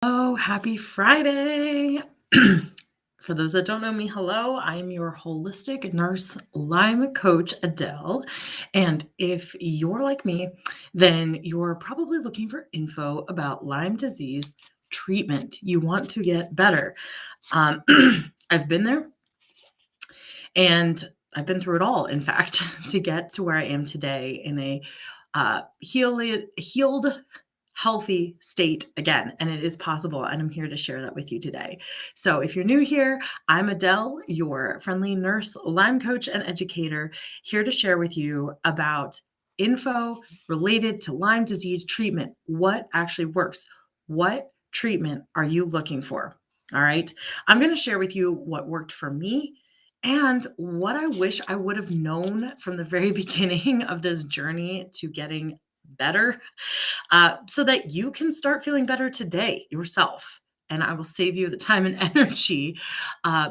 Oh, happy Friday. For those that don't know me, hello. I'm your holistic nurse Lyme coach, Adele. And if you're like me, then you're probably looking for info about Lyme disease treatment. You want to get better. Um, I've been there and I've been through it all, in fact, to get to where I am today in a healed, healthy state again. And it is possible. And I'm here to share that with you today. So if you're new here, I'm Adele, your friendly nurse, Lyme coach, and educator, here to share with you about info related to Lyme disease treatment. What actually works? What treatment are you looking for? All right. I'm going to share with you what worked for me and what I wish I would have known from the very beginning of this journey to getting better, so that you can start feeling better today yourself. And I will save you the time and energy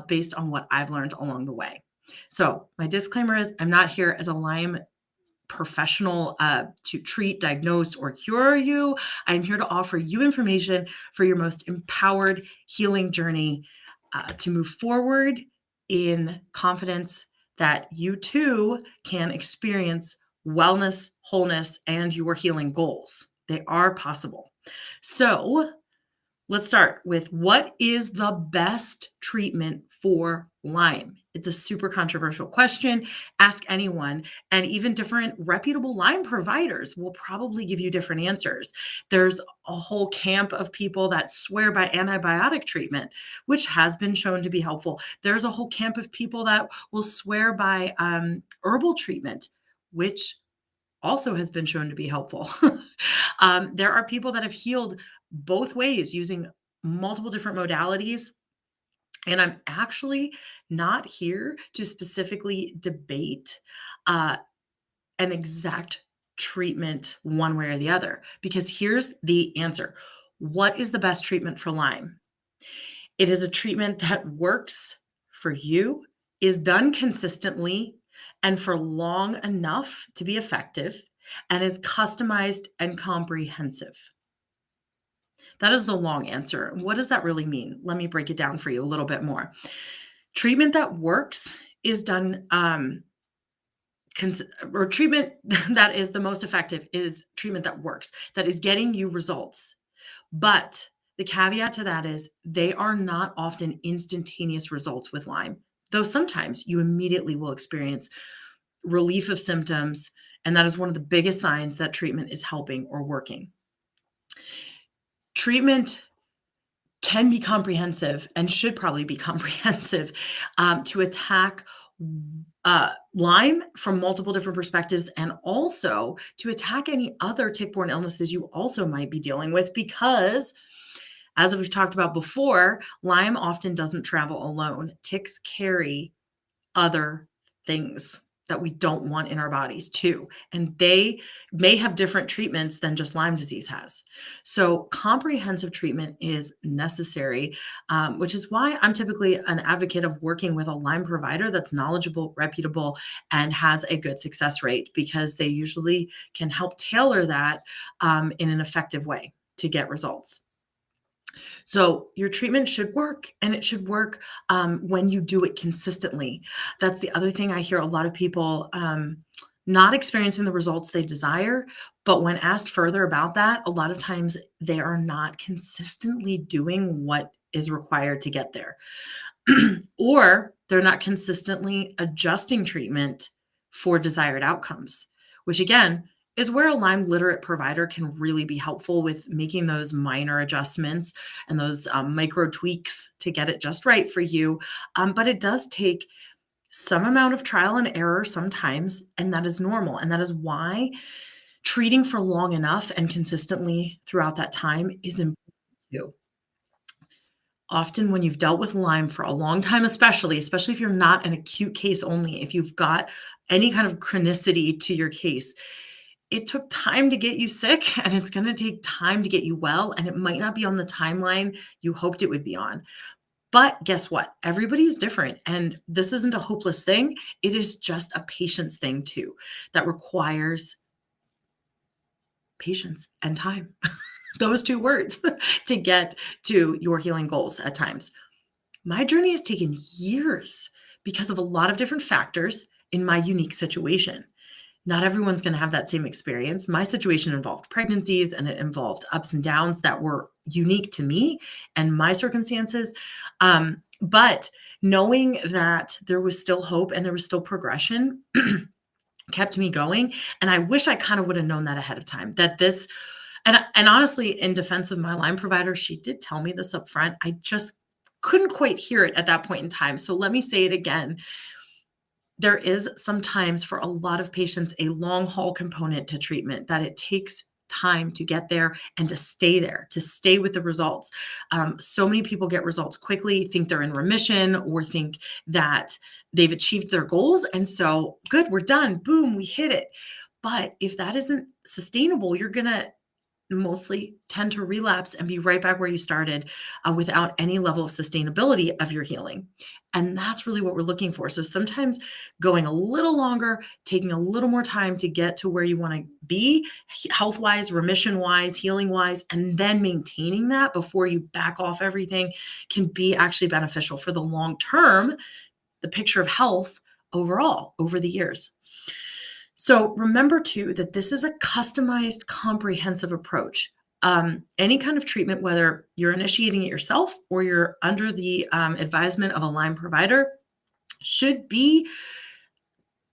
based on what I've learned along the way. So, my disclaimer is I'm not here as a Lyme professional to treat, diagnose, or cure you. I'm here to offer you information for your most empowered healing journey to move forward in confidence that you too can experience wellness, wholeness, and your healing goals. They are possible. So, let's start with what is the best treatment for Lyme? It's a super controversial question. Ask anyone, and even different reputable Lyme providers will probably give you different answers. There's a whole camp of people that swear by antibiotic treatment, which has been shown to be helpful. There's a whole camp of people that will swear by herbal treatment, which also has been shown to be helpful. There are people that have healed both ways using multiple different modalities. And I'm actually not here to specifically debate uh, an exact treatment one way or the other, because here's the answer. What is the best treatment for Lyme? It is a treatment that works for you, is done consistently and for long enough to be effective, and is customized and comprehensive. That is the long answer. What does that really mean? Let me break it down for you a little bit more. Treatment that works is done, or treatment that is the most effective is treatment that works, that is getting you results. But the caveat to that is they are not often instantaneous results with Lyme, though sometimes you immediately will experience relief of symptoms. And that is one of the biggest signs that treatment is helping or working. Treatment can be comprehensive and should probably be comprehensive to attack Lyme from multiple different perspectives, and also to attack any other tick-borne illnesses you also might be dealing with, because as we've talked about before, Lyme often doesn't travel alone. Ticks carry other things that we don't want in our bodies too. And they may have different treatments than just Lyme disease has. So comprehensive treatment is necessary, which is why I'm typically an advocate of working with a Lyme provider that's knowledgeable, reputable, and has a good success rate, because they usually can help tailor that in an effective way to get results. So your treatment should work, and it should work when you do it consistently. That's the other thing I hear a lot of people not experiencing the results they desire. But when asked further about that, a lot of times they are not consistently doing what is required to get there, or they're not consistently adjusting treatment for desired outcomes, which again is where a Lyme literate provider can really be helpful with making those minor adjustments and those micro tweaks to get it just right for you. But it does take some amount of trial and error sometimes, and that is normal. And that is why treating for long enough and consistently throughout that time is important too. Often when you've dealt with Lyme for a long time, especially if you're not an acute case only, if you've got any kind of chronicity to your case, it took time to get you sick, and it's going to take time to get you well, and it might not be on the timeline you hoped it would be on. But guess what? Everybody's different, and this isn't a hopeless thing. It is just a patience thing too, that requires patience and time. those two words to get to your healing goals at times. My journey has taken years because of a lot of different factors in my unique situation. Not everyone's going to have that same experience. My situation involved pregnancies and it involved ups and downs that were unique to me and my circumstances. But knowing that there was still hope and there was still progression kept me going. And I wish I kind of would have known that ahead of time, that this, and honestly, in defense of my Lyme provider, she did tell me this up front. I just couldn't quite hear it at that point in time. So let me say it again. There is sometimes for a lot of patients a long haul component to treatment, that it takes time to get there and to stay with the results. So many people get results quickly, think they're in remission, or think that they've achieved their goals. And so good, we're done. Boom, we hit it. But if that isn't sustainable, you're going to mostly tend to relapse and be right back where you started, without any level of sustainability of your healing. And that's really what we're looking for. So sometimes going a little longer, taking a little more time to get to where you want to be, health wise, remission wise, healing wise, and then maintaining that before you back off everything can be actually beneficial for the long term, the picture of health overall over the years. So remember too, that this is a customized, comprehensive approach. Any kind of treatment, whether you're initiating it yourself or you're under the advisement of a Lyme provider, should be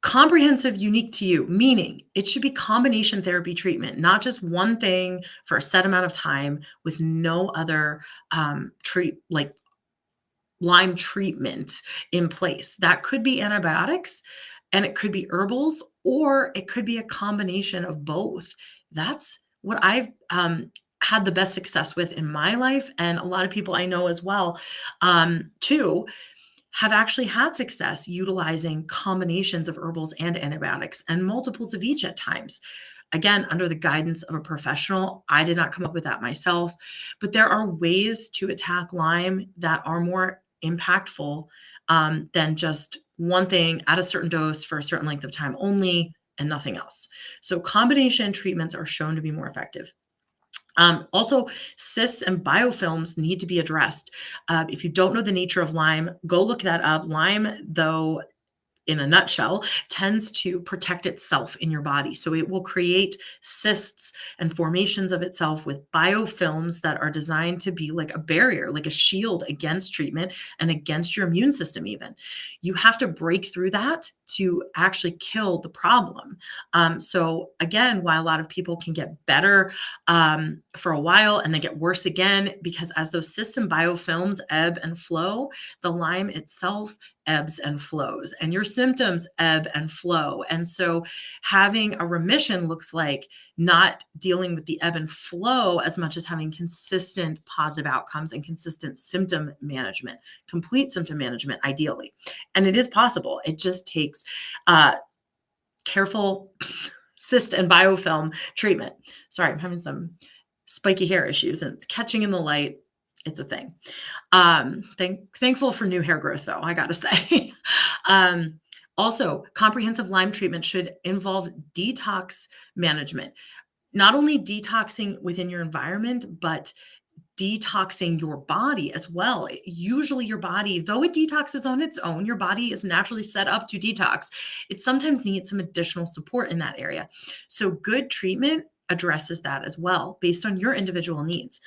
comprehensive, unique to you, meaning it should be combination therapy treatment, not just one thing for a set amount of time with no other like Lyme treatment in place. That could be antibiotics, and it could be herbals, or it could be a combination of both. That's what I've had the best success with in my life. And a lot of people I know as well, too, have actually had success utilizing combinations of herbals and antibiotics and multiples of each at times. Again, under the guidance of a professional. I did not come up with that myself, but there are ways to attack Lyme that are more impactful than just one thing at a certain dose for a certain length of time only and nothing else. So combination treatments are shown to be more effective. Also, cysts and biofilms need to be addressed. If you don't know the nature of Lyme, go look that up. Lyme, though, in a nutshell, tends to protect itself in your body. So it will create cysts and formations of itself with biofilms that are designed to be like a barrier, like a shield against treatment and against your immune system even. You have to break through that to actually kill the problem. So again, while a lot of people can get better for a while and then get worse again, because as those cysts and biofilms ebb and flow, the Lyme itself ebbs and flows, and your symptoms ebb and flow. And so having a remission looks like not dealing with the ebb and flow as much as having consistent positive outcomes and consistent symptom management, complete symptom management, ideally. And it is possible. It just takes careful cyst and biofilm treatment. Sorry, I'm having some spiky hair issues and it's catching in the light. It's a thing. Thankful for new hair growth, though, I got to say. Also, comprehensive Lyme treatment should involve detox management, not only detoxing within your environment, but detoxing your body as well. Usually your body, though it detoxes on its own, your body is naturally set up to detox. It sometimes needs some additional support in that area. So good treatment addresses that as well, based on your individual needs.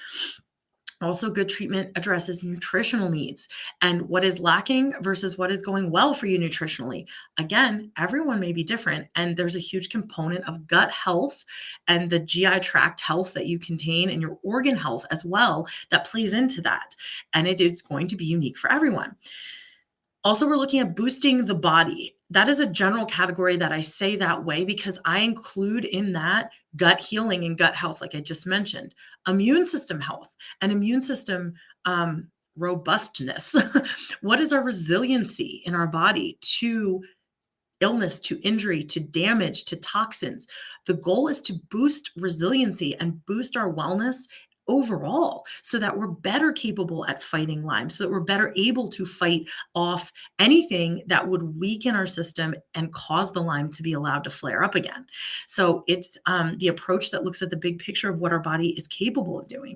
Also, good treatment addresses nutritional needs and what is lacking versus what is going well for you nutritionally. Again, everyone may be different, and there's a huge component of gut health and the GI tract health that you contain and your organ health as well that plays into that. And it is going to be unique for everyone. Also, we're looking at boosting the body. That is a general category that I say that way because I include in that gut healing and gut health, like I just mentioned, immune system health and immune system robustness. What is our resiliency in our body to illness, to injury, to damage, to toxins? The goal is to boost resiliency and boost our wellness overall, so that we're better capable at fighting Lyme, so that we're better able to fight off anything that would weaken our system and cause the Lyme to be allowed to flare up again. So it's the approach that looks at the big picture of what our body is capable of doing.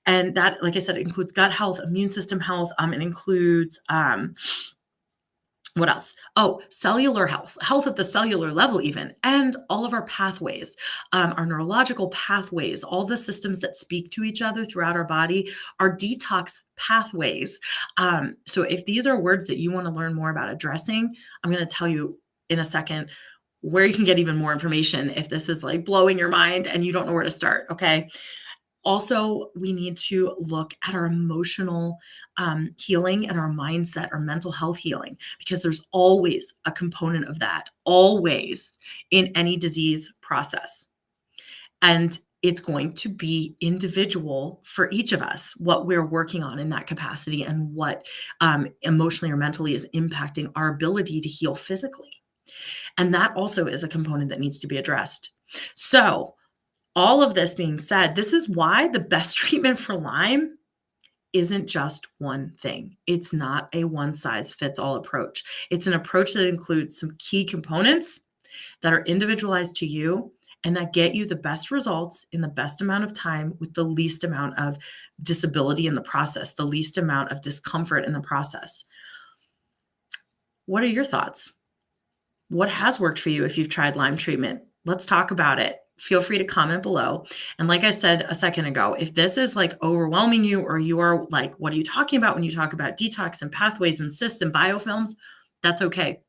And that, like I said, it includes gut health, immune system health. It includes what else? Oh, cellular health, health at the cellular level, even, and all of our pathways, our neurological pathways, all the systems that speak to each other throughout our body, our detox pathways. So if these are words that you want to learn more about addressing, I'm going to tell you in a second where you can get even more information if this is like blowing your mind and you don't know where to start. Okay. Also, we need to look at our emotional healing and our mindset, our mental health healing, because there's always a component of that, always in any disease process. And it's going to be individual for each of us, what we're working on in that capacity and what emotionally or mentally is impacting our ability to heal physically. And that also is a component that needs to be addressed. So, all of this being said, this is why the best treatment for Lyme isn't just one thing. It's not a one size fits all approach. It's an approach that includes some key components that are individualized to you and that get you the best results in the best amount of time with the least amount of disability in the process, the least amount of discomfort in the process. What are your thoughts? What has worked for you if you've tried Lyme treatment? Let's talk about it. Feel free to comment below. And like I said a second ago, if this is like overwhelming you, or you are like, what are you talking about when you talk about detox and pathways and cysts and biofilms? That's okay.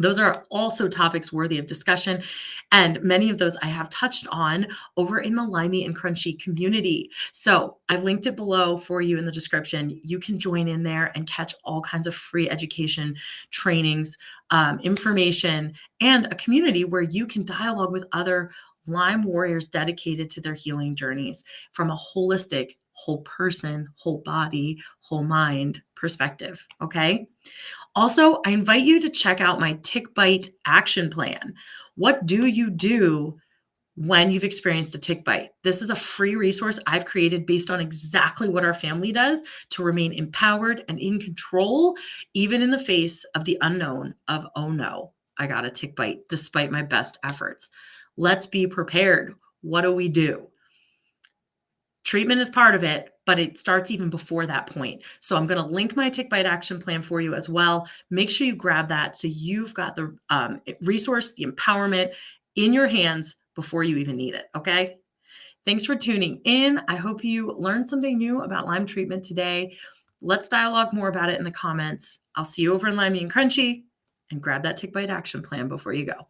Those are also topics worthy of discussion. And many of those I have touched on over in the Limey and Crunchy community. So I've linked it below for you in the description. You can join in there and catch all kinds of free education, trainings, information, and a community where you can dialogue with other Lyme warriors dedicated to their healing journeys from a holistic, whole person, whole body, whole mind perspective. Okay. Also, I invite you to check out my Tick Bite action plan. What do you do when you've experienced a tick bite? This is a free resource I've created based on exactly what our family does to remain empowered and in control, even in the face of the unknown of, oh no, I got a tick bite despite my best efforts. Let's be prepared. What do we do? Treatment is part of it, but it starts even before that point. So I'm going to link my tick bite action plan for you as well. Make sure you grab that so you've got the resource, the empowerment in your hands before you even need it. Okay. Thanks for tuning in. I hope you learned something new about Lyme treatment today. Let's dialogue more about it in the comments. I'll see you over in Limey and Crunchy, and grab that tick bite action plan before you go.